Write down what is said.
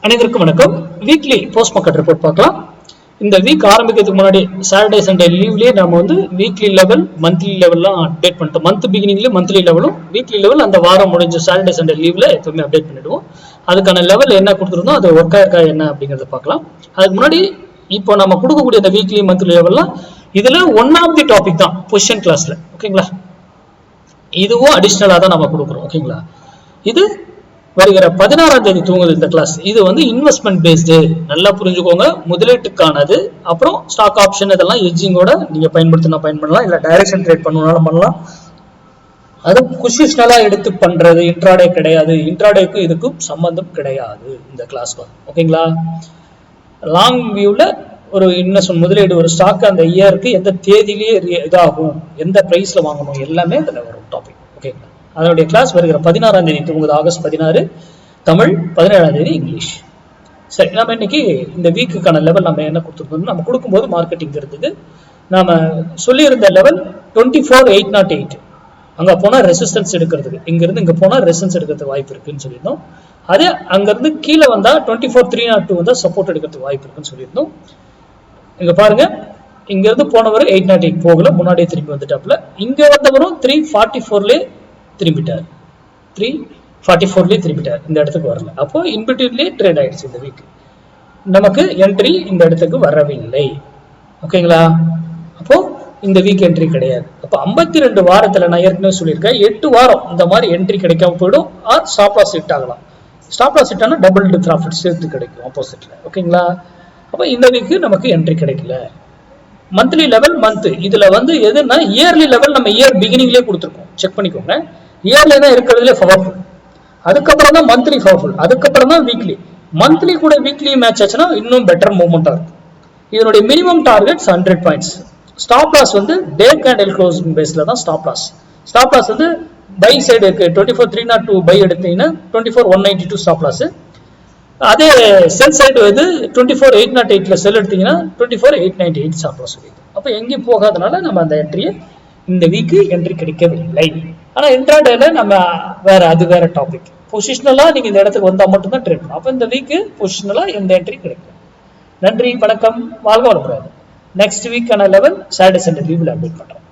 அனைவருக்கும் வணக்கம். Weekly post market report பார்க்கலாம். இந்த வீக் ஆரம்பிக்கிறதுக்கு முன்னாடி சாட்டர்டே சண்டே லீவ்லயே நம்ம வந்து வீக்லி லெவல் மந்த்லி லெவல்லாம் அப்டேட் பண்ணிட்டோம். மந்த் பிகினிங்ல மந்த்லி லெவலும் வீக்லி லெவல் அந்த வாரம் முடிஞ்ச சாட்டர்டே சண்டே லீவ்ல எப்பவுமே அப்டேட் பண்ணிடுவோம். அதுக்கான லெவல் என்ன கொடுத்துருந்தோம், அது ஒர்க் ஆயிருக்கா என்ன அப்படிங்கறத பார்க்கலாம். அதுக்கு முன்னாடி இப்போ நம்ம கொடுக்கக்கூடிய அந்த வீக்லி மந்த்லி லெவல்லாம் இதுல ஒன் ஆஃப் தி டாபிக் தான் பொசிஷன் கிளாஸ்ல. ஓகேங்களா, இதுவும் அடிஷனலா தான் நம்ம கொடுக்குறோம். ஓகேங்களா, இது வருகிற 16ஆம் தேதி தூங்குது இந்த கிளாஸ். இது வந்து இன்வெஸ்ட்மெண்ட் பேஸ்டு, நல்லா புரிஞ்சுக்கோங்க. முதலீட்டுக்கானது. அப்புறம் ஸ்டாக் ஆப்ஷன் இதெல்லாம் எட்ஜிங்கோட நீங்க பயன்படுத்தினா பயன்படலாம், இல்ல டைரக்ஷன் ட்ரேட் பண்ணாலும் பண்ணலாம். அது பொசிஷனலா எடுத்து பண்றது இன்ட்ராடே கிடையாது. இன்ட்ராடேக்கும் இதுக்கும் சம்பந்தம் கிடையாது இந்த கிளாஸ். ஓகேங்களா, லாங் வியூல ஒரு இன்வெஸ்ட்மெண்ட் முதலீடு, ஒரு ஸ்டாக் அந்த இயருக்கு எந்த தேதியிலேயே இதாகும், எந்த பிரைஸ்ல வாங்கணும், எல்லாமே இதுல வரும் டாபிக். ஓகேங்களா, அதனுடைய கிளாஸ் வருகிற 16ஆம் தேதி தூங்குது, ஆகஸ்ட் 16 தமிழ், 17ஆம் தேதி இங்கிலீஷ். சரி, நம்ம இன்னைக்கு இந்த வீக்குக்கான லெவல் நம்ம என்ன கொடுத்துருந்தோம், நம்ம கொடுக்கும்போது மார்க்கெட்டிங்கிறதுக்கு நாம சொல்லியிருந்த லெவல் 24,808. அங்க போனா ரெசிஸ்டன்ஸ் எடுக்கிறதுக்கு, இங்க இருந்து இங்க போனா ரெசிஸ்டன்ஸ் எடுக்கிறதுக்கு வாய்ப்பு இருக்குன்னு சொல்லியிருந்தோம். அதே அங்க இருந்து கீழே வந்தா 24,302 வந்தா சப்போர்ட் எடுக்கிறதுக்கு வாய்ப்பு இருக்குன்னு சொல்லியிருந்தோம். இங்க பாருங்க, இங்க இருந்து போனவர் 808 போகல, முன்னாடியே திரும்பி வந்துட்டாப்ல. இங்க வந்தவரும் 344 திரும்பிட்டார், 344 திரும்பிட்டார், இந்த இடத்துக்கு வரல. அப்போ இன்பிட்வீன்லயே ட்ரேட் ஆயிடுச்சு. இந்த வீக் நமக்கு என்ட்ரி இந்த இடத்துக்கு வரவில்லை. ஓகேங்களா, அப்போ இந்த வீக் என்ட்ரி கிடையாது. அப்போ 52 வாரத்துல நான் ஏற்கனவே சொல்லியிருக்கேன், 8 வாரம் இந்த மாதிரி என்ட்ரி கிடைக்காம போயிடும். ஆர் ஸ்டாப் லாஸ் ஹிட் ஆகலாம். ஸ்டாப் லாஸ் ஹிட் ஆனா டபுள் ப்ராஃபிட் சேர்த்து கிடைக்கும் ஆப்போசிட்ல. ஓகேங்களா, அப்போ இந்த வீக் நமக்கு என்ட்ரி கிடைக்கல. மந்த்லி லெவல் மந்த் இதுல வந்து எதுனா இயர்லி லெவல் நம்ம இயர் பிகினிங்லேயே கொடுத்துருக்கோம், செக் பண்ணிக்கோங்க. இயர்ல தான் இருக்கிறதுலே பவர்ஃபுல், அதுக்கப்புறம் தான் மந்த்லி பவர்ஃபுல், அதுக்கப்புறம் தான் வீக்லி. மந்த்லி கூட வீக்லி மேட்ச் ஆச்சுன்னா இன்னும் பெட்டர் மூவ்மெண்டா இருக்கும். இதனுடைய minimum targets 100 points. Stop loss வந்து டே கேண்டில் க்ளோசிங் பேஸ்ல தான் ஸ்டாப் லாஸ். ஸ்டாப் லாஸ் வந்து பை சைடு இருக்கு, 24,302 பை எடுத்தீங்கன்னா 24,192 ஸ்டாப் லாஸ். அதே செல் சைடு வந்து 24,808 செல் எடுத்தீங்கன்னா 24,898 ஸ்டாப் லாஸ். அப்போ எங்கேயும் போகாதனால நம்ம அந்த என்ட்ரியை இந்த வீக்கு என்ட்ரி கிடைக்கவில்லை. ஆனா இன்ட்ராடேல நம்ம வேற, அது வேற டாபிக். பொசிஷனலா நீங்க இந்த இடத்துக்கு வந்தா மட்டும் தான் ட்ரேட் பண்ணணும். அப்ப இந்த வீக்கு பொசிஷனலா எந்த என்ட்ரி கிடைக்கும். நன்றி, வணக்கம், வாழ்க வளமுடன். நெக்ஸ்ட் வீக்கான லெவல் சாட்டர்டே சண்டே லீவ்ல அப்டேட் பண்றோம்.